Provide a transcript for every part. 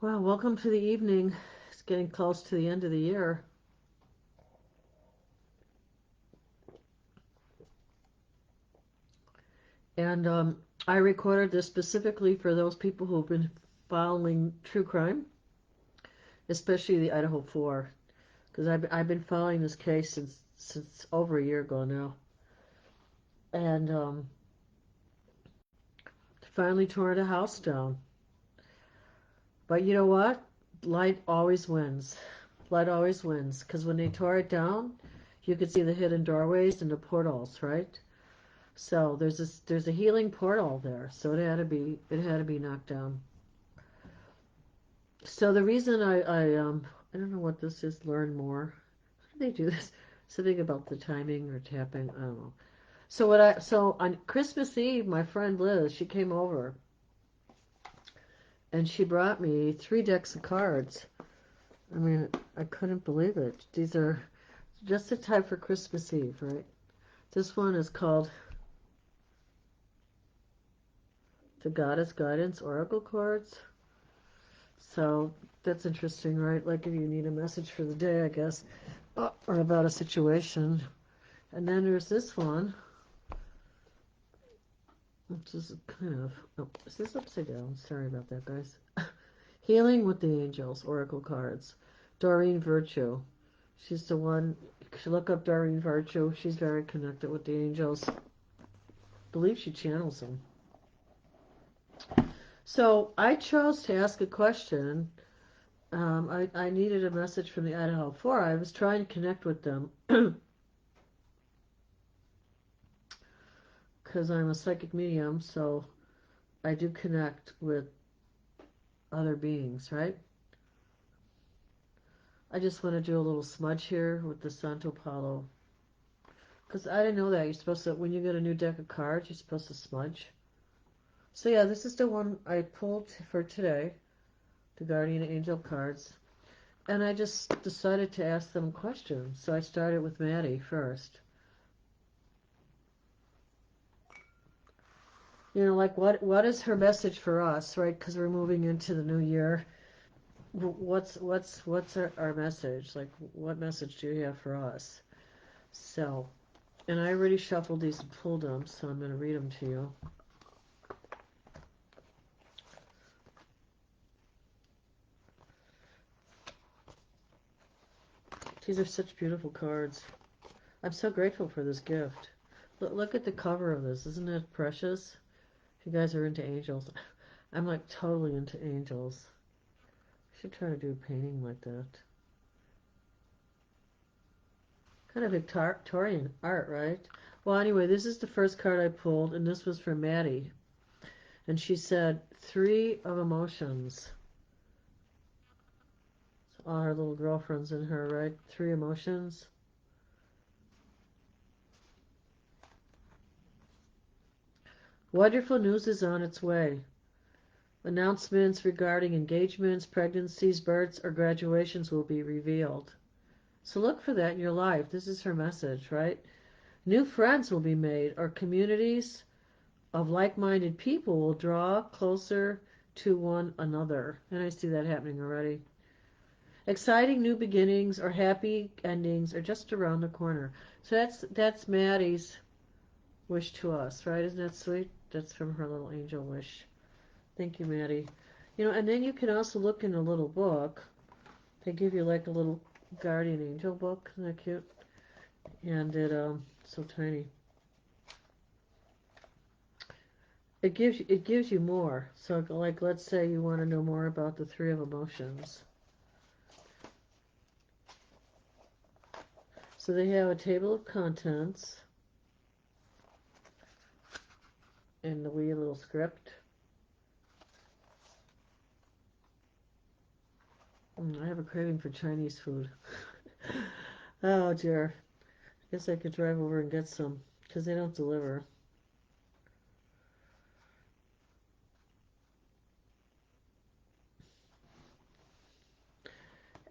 Well, welcome to the evening. It's getting close to the end of the year. And I recorded this specifically for those people who've been following true crime, especially the Idaho 4, because I've been following this case since over a year ago now. And finally tore the house down. But you know what? Light always wins. Light always wins. Because when they tore it down, you could see the hidden doorways and the portals, right? So there's a healing portal there. So it had to be knocked down. So the reason I don't know what this is. Learn more. How do they do this? Something about the timing or tapping. I don't know. So on Christmas Eve, my friend Liz, she came over and she brought me 3 decks of cards. I mean, I couldn't believe it. These are just in time for Christmas Eve, right? This one is called the Goddess Guidance Oracle cards. So that's interesting, right? Like if you need a message for the day, I guess, or about a situation. And then there's this one, which is kind of, oh, is this upside down? Sorry about that, guys. Healing with the Angels, Oracle cards. Doreen Virtue. She's the one, you should look up Doreen Virtue. She's very connected with the angels. I believe she channels them. So I chose to ask a question. I needed a message from the Idaho 4. I was trying to connect with them because I'm a psychic medium, so I do connect with other beings, right? I just want to do a little smudge here with the Santo Palo. Because I didn't know that. You're supposed to, when you get a new deck of cards, you're supposed to smudge. So yeah, this is the one I pulled for today, the Guardian Angel cards. And I just decided to ask them questions. So I started with Maddie first. Like what is her message for us, right? Because we're moving into the new year. What's our message? Like, what message do you have for us? So, and I already shuffled these and pulled them, so I'm going to read them to you. These are such beautiful cards. I'm so grateful for this gift. Look at the cover of this. Isn't it precious? If you guys are into angels, I'm like totally into angels. I should try to do a painting like that. Kind of Victorian art, right? Well, anyway, this is the first card I pulled, and this was for Maddie. And she said, three of emotions. So all her little girlfriends in her, right? Three emotions. Wonderful news is on its way. Announcements regarding engagements, pregnancies, births, or graduations will be revealed. So look for that in your life. This is her message, right? New friends will be made, or communities of like-minded people will draw closer to one another. And I see that happening already. Exciting new beginnings or happy endings are just around the corner. So that's Maddie's wish to us, right? Isn't that sweet? That's from her little angel wish. Thank you, Maddie. And then you can also look in a little book. They give you like a little guardian angel book. Isn't that cute? And so tiny. It gives you more. So like let's say you want to know more about the three of emotions. So they have a table of contents and the wee little script. I have a craving for Chinese food. Oh dear. I guess I could drive over and get some because they don't deliver.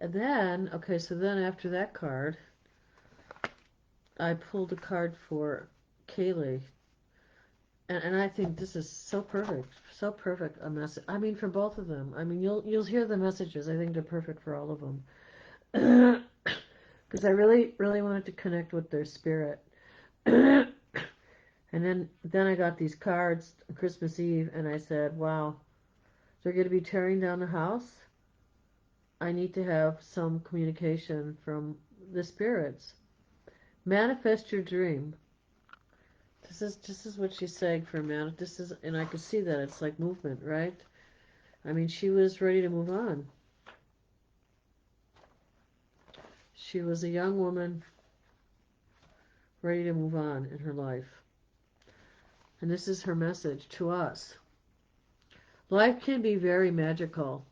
And then, okay, so then after that card, I pulled a card for Kaylee. And I think this is so perfect a message. I mean, for both of them. I mean, you'll hear the messages. I think they're perfect for all of them. Because I really wanted to connect with their spirit. And then I got these cards on Christmas Eve, and I said, "Wow, they're going to be tearing down the house. I need to have some communication from the spirits. Manifest your dream." This is what she's saying for a man. This is, and I could see that it's like movement, right? I mean, she was ready to move on. She was a young woman ready to move on in her life. And this is her message to us. Life can be very magical.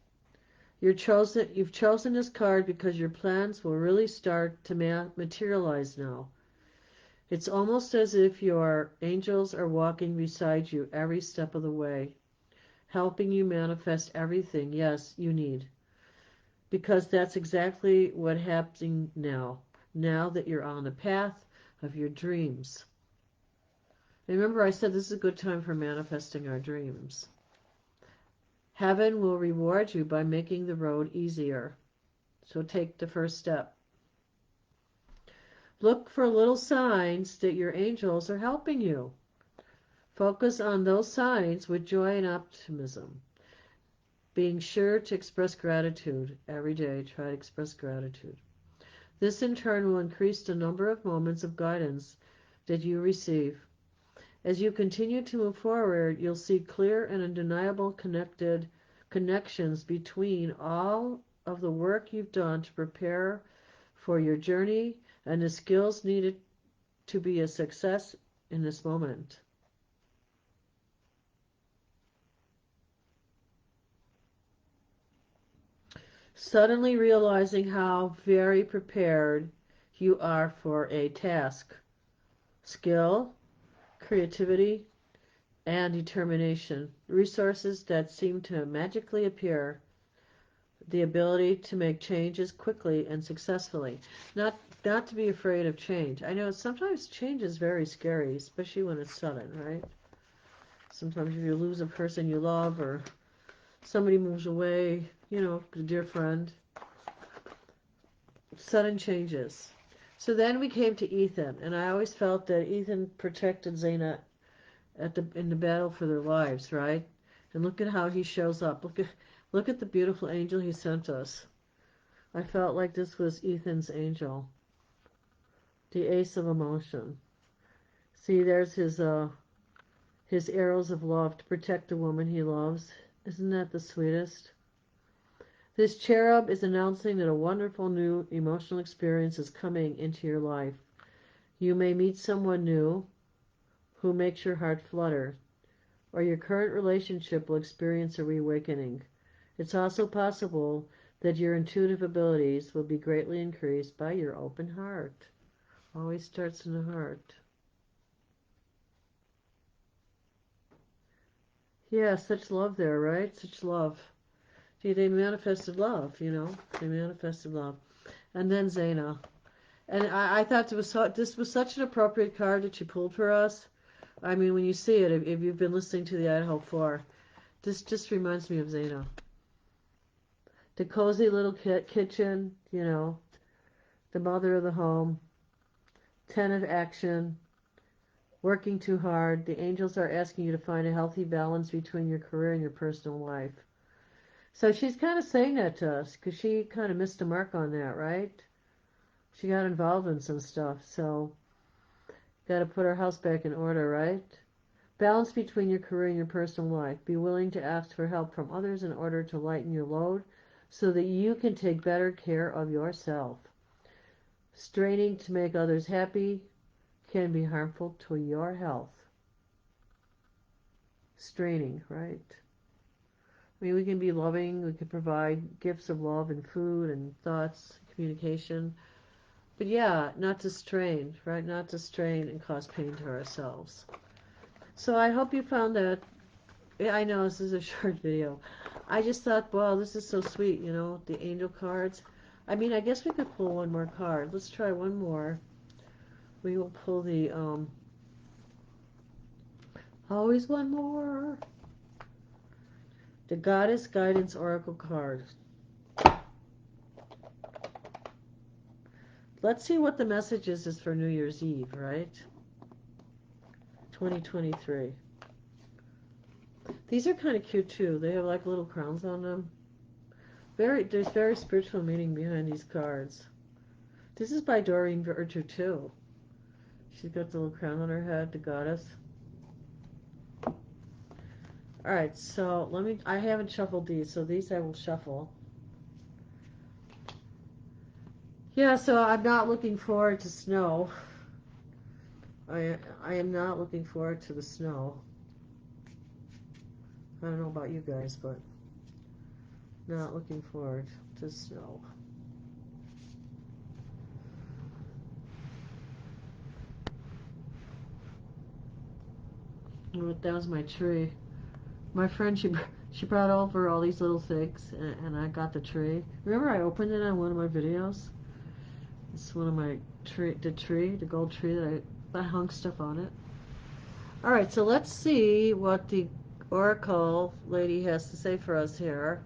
You've chosen this card because your plans will really start to materialize now. It's almost as if your angels are walking beside you every step of the way, helping you manifest everything, yes, you need. Because that's exactly what's happening now that you're on the path of your dreams. Remember, I said this is a good time for manifesting our dreams. Heaven will reward you by making the road easier. So take the first step. Look for little signs that your angels are helping you. Focus on those signs with joy and optimism. Being sure to express gratitude every day. Try to express gratitude. This in turn will increase the number of moments of guidance that you receive. As you continue to move forward, you'll see clear and undeniable connections between all of the work you've done to prepare for your journey and the skills needed to be a success in this moment. Suddenly realizing how very prepared you are for a task. Skill, creativity, and determination. Resources that seem to magically appear. The ability to make changes quickly and successfully. Not not to be afraid of change. I know sometimes change is very scary, especially when it's sudden, right? Sometimes if you lose a person you love or somebody moves away, a dear friend, sudden changes. So then we came to Ethan, and I always felt that Ethan protected Zaina in the battle for their lives, right? And look at how he shows up. Look at the beautiful angel he sent us. I felt like this was Ethan's angel, the ace of emotion. See, there's his arrows of love to protect the woman he loves. Isn't that the sweetest? This cherub is announcing that a wonderful new emotional experience is coming into your life. You may meet someone new who makes your heart flutter, or your current relationship will experience a reawakening. It's also possible that your intuitive abilities will be greatly increased by your open heart. Always starts in the heart. Yeah, such love there, right? Such love. See, they manifested love. They manifested love. And then Zaina. And I thought this was such an appropriate card that you pulled for us. I mean, when you see it, if you've been listening to the Idaho 4, this just reminds me of Zaina. The cozy little kitchen, the mother of the home, 10 of action, working too hard. The angels are asking you to find a healthy balance between your career and your personal life. So she's kind of saying that to us because she kind of missed the mark on that, right? She got involved in some stuff, so got to put her house back in order, right? Balance between your career and your personal life. Be willing to ask for help from others in order to lighten your load so that you can take better care of yourself. Straining to make others happy can be harmful to your health. Straining, right? I mean, we can be loving, we can provide gifts of love and food and thoughts, communication. But yeah, not to strain, right? Not to strain and cause pain to ourselves. So I hope you found that. Yeah, I know this is a short video. I just thought, wow, this is so sweet, the angel cards. I mean, I guess we could pull one more card. Let's try one more. We will pull the Always one more. The Goddess Guidance Oracle card. Let's see what the message is for New Year's Eve, right? 2023. These are kind of cute too. They have like little crowns on them. There's very spiritual meaning behind these cards. This is by Doreen Virtue too. She's got the little crown on her head, the goddess. All right, so I haven't shuffled these, so these I will shuffle. Yeah, so I'm not looking forward to snow. I am not looking forward to the snow. I don't know about you guys, but not looking forward to snow. That was my tree. My friend, she brought over all these little things, and I got the tree. Remember I opened it on one of my videos? It's one of my the gold tree that I hung stuff on it. All right, so let's see what the Oracle lady has to say for us here.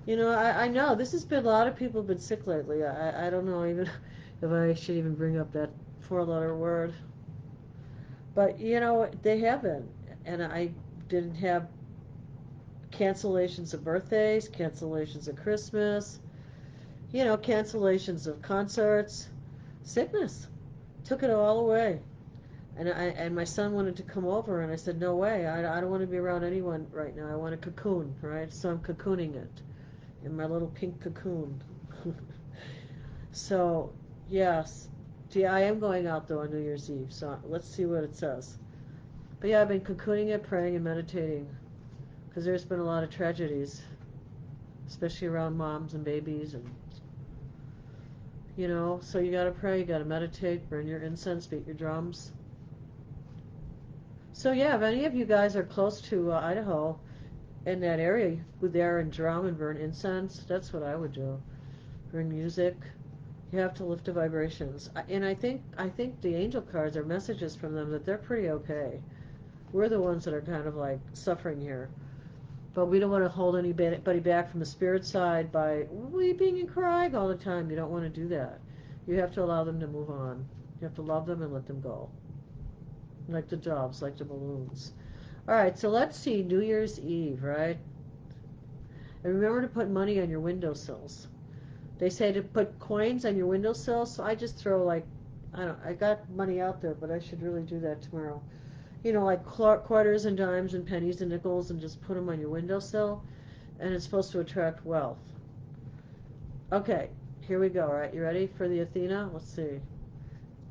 You know, I know this has been, a lot of people have been sick lately. I don't know even if I should even bring up that four-letter word. But, you know, they have been. And I didn't have cancellations of birthdays, cancellations of Christmas, you know, cancellations of concerts, sickness. Took it all away. And my son wanted to come over, and I said, no way. I don't want to be around anyone right now. I want to cocoon, right? So I'm cocooning it in my little pink cocoon. So, yes. Gee, I am going out, though, on New Year's Eve. So let's see what it says. But yeah, I've been cocooning it, praying, and meditating. Because there's been a lot of tragedies, especially around moms and babies. And, you know, so you got to pray, you got to meditate, burn your incense, beat your drums. So yeah, if any of you guys are close to Idaho, in that area, you go there and drum and burn incense. That's what I would do. Bring music. You have to lift the vibrations. And I think the angel cards are messages from them that they're pretty okay. We're the ones that are kind of like suffering here. But we don't want to hold anybody back from the spirit side by weeping and crying all the time. You don't want to do that. You have to allow them to move on. You have to love them and let them go. Like the doves, like the balloons. All right, so let's see, New Year's Eve, right? And remember to put money on your windowsills. They say to put coins on your windowsills, so I just throw like, I got money out there, but I should really do that tomorrow. You know, like quarters and dimes and pennies and nickels, and just put them on your windowsill, and it's supposed to attract wealth. Okay, here we go, all right? You ready for the Athena? Let's see.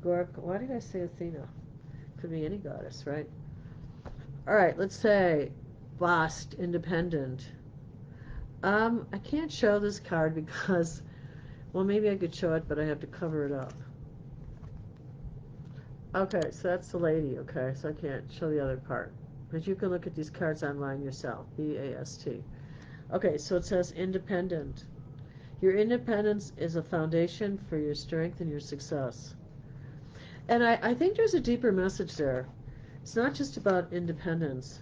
Why did I say Athena? Could be any goddess, right? All right, let's say Bast, independent. I can't show this card because, well, maybe I could show it, but I have to cover it up. Okay, so that's the lady, okay, so I can't show the other part. But you can look at these cards online yourself, B-A-S-T. Okay, so it says independent. Your independence is a foundation for your strength and your success. And I think there's a deeper message there. It's not just about independence,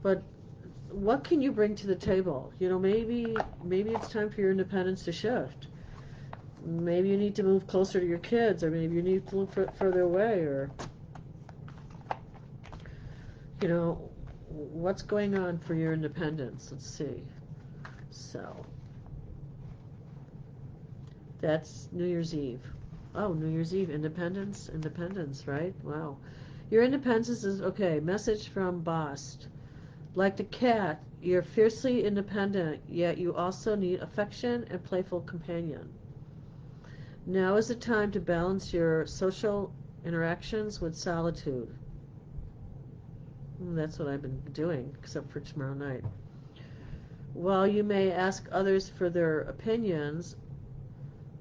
but what can you bring to the table? You know, maybe it's time for your independence to shift. Maybe you need to move closer to your kids, or maybe you need to look further away, or, you know, what's going on for your independence? Let's see. So, that's New Year's Eve. Oh, New Year's Eve, independence, right? Wow. Your independence is, okay, message from Bast. Like the cat, you're fiercely independent, yet you also need affection and playful companion. Now is the time to balance your social interactions with solitude. That's what I've been doing, except for tomorrow night. While you may ask others for their opinions,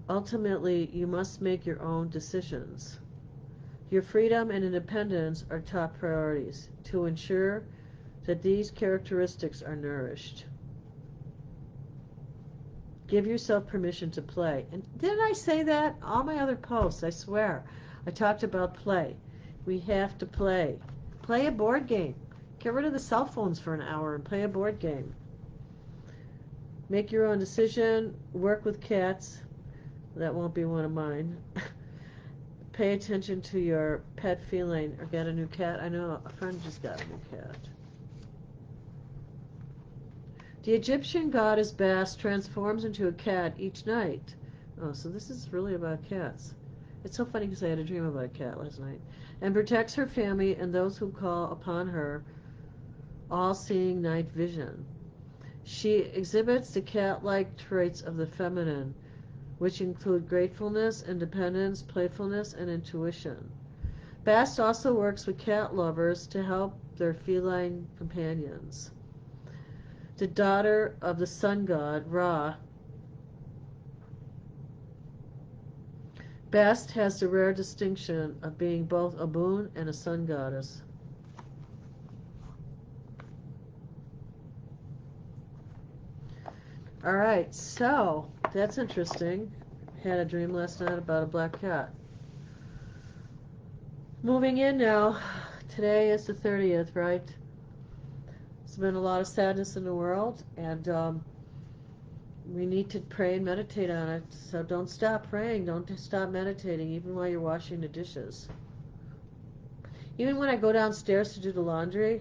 ultimately you must make your own decisions. Your freedom and independence are top priorities to ensure that these characteristics are nourished. Give yourself permission to play. And didn't I say that? All my other posts, I swear. I talked about play. We have to play. Play a board game. Get rid of the cell phones for an hour and play a board game. Make your own decision. Work with cats. That won't be one of mine. Pay attention to your pet feeling or get a new cat. I know a friend just got a new cat. The Egyptian goddess Bast transforms into a cat each night. Oh, so this is really about cats. It's so funny because I had a dream about a cat last night. And protects her family and those who call upon her, all-seeing night vision. She exhibits the cat-like traits of the feminine, which include gratefulness, independence, playfulness, and intuition. Bast also works with cat lovers to help their feline companions. The daughter of the sun god, Ra, Bast has the rare distinction of being both a moon and a sun goddess. Alright, so that's interesting. Had a dream last night about a black cat. Moving in now. Today is the 30th, right? There's been a lot of sadness in the world, and we need to pray and meditate on it. So don't stop praying. Don't stop meditating, even while you're washing the dishes. Even when I go downstairs to do the laundry,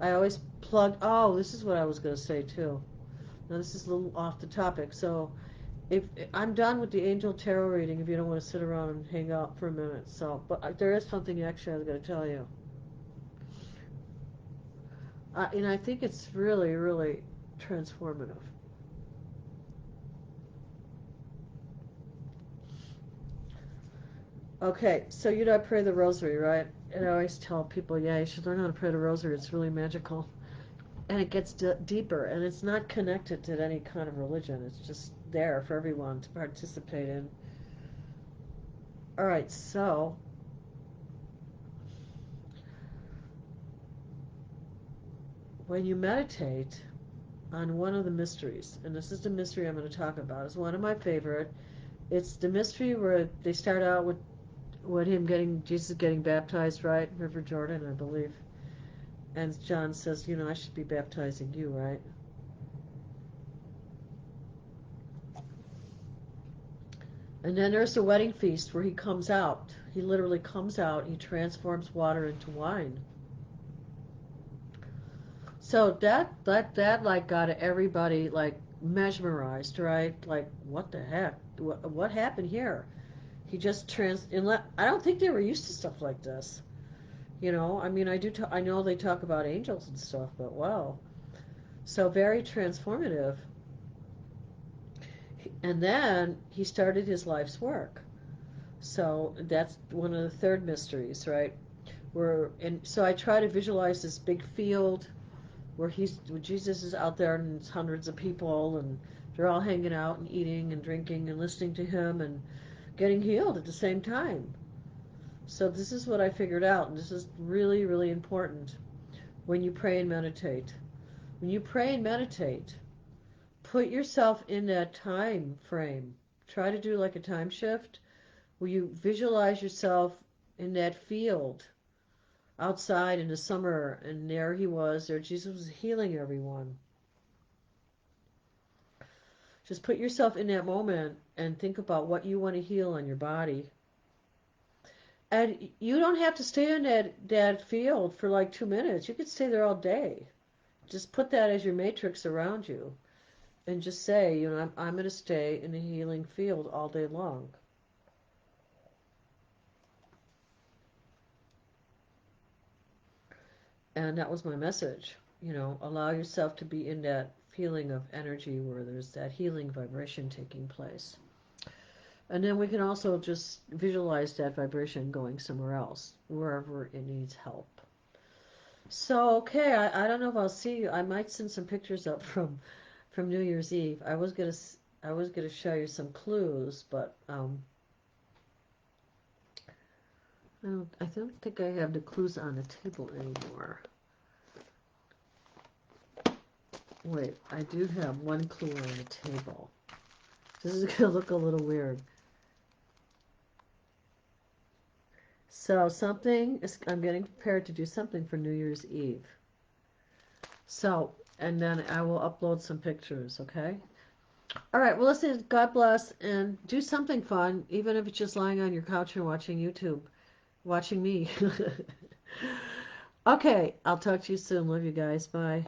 I always plug. Oh, this is what I was going to say too. Now this is a little off the topic. So if I'm done with the angel tarot reading, if you don't want to sit around and hang out for a minute. So, but there is something actually I was going to tell you. And I think it's really, really transformative. Okay, so you know I pray the rosary, right? And I always tell people, yeah, you should learn how to pray the rosary. It's really magical. And it gets deeper, and it's not connected to any kind of religion. It's just there for everyone to participate in. All right, so when you meditate on one of the mysteries, and this is the mystery I'm going to talk about, it's one of my favorite. It's the mystery where they start out with Jesus getting baptized, right? River Jordan, I believe. And John says, you know, I should be baptizing you, right? And then there's the wedding feast where he comes out. He literally comes out. He transforms water into wine. So that like got everybody like mesmerized, right? Like what the heck? What happened here? He just I don't think they were used to stuff like this. You know, I mean, I know they talk about angels and stuff, but wow. So very transformative. And then he started his life's work. So that's one of the third mysteries, right? And so I try to visualize this big field where Jesus is out there and it's hundreds of people and they're all hanging out and eating and drinking and listening to him and getting healed at the same time. So this is what I figured out, and this is really, really important when you pray and meditate. When you pray and meditate, put yourself in that time frame. Try to do like a time shift where you visualize yourself in that field outside in the summer, and there Jesus was healing everyone. Just put yourself in that moment and think about what you want to heal on your body. And you don't have to stay in that field for like 2 minutes. You could stay there all day. Just put that as your matrix around you. And just say, you know, I'm going to stay in the healing field all day long. And that was my message. You know, allow yourself to be in that feeling of energy where there's that healing vibration taking place. And then we can also just visualize that vibration going somewhere else, wherever it needs help. So, okay, I don't know if I'll see you. I might send some pictures up from New Year's Eve. I was gonna show you some clues, but I don't think I have the clues on the table anymore. Wait, I do have one clue on the table. This is gonna look a little weird. So something is, I'm getting prepared to do something for New Year's Eve. So, and then I will upload some pictures, okay? All right, well, listen, God bless, and do something fun, even if it's just lying on your couch and watching YouTube, watching me. Okay, I'll talk to you soon. Love you guys. Bye.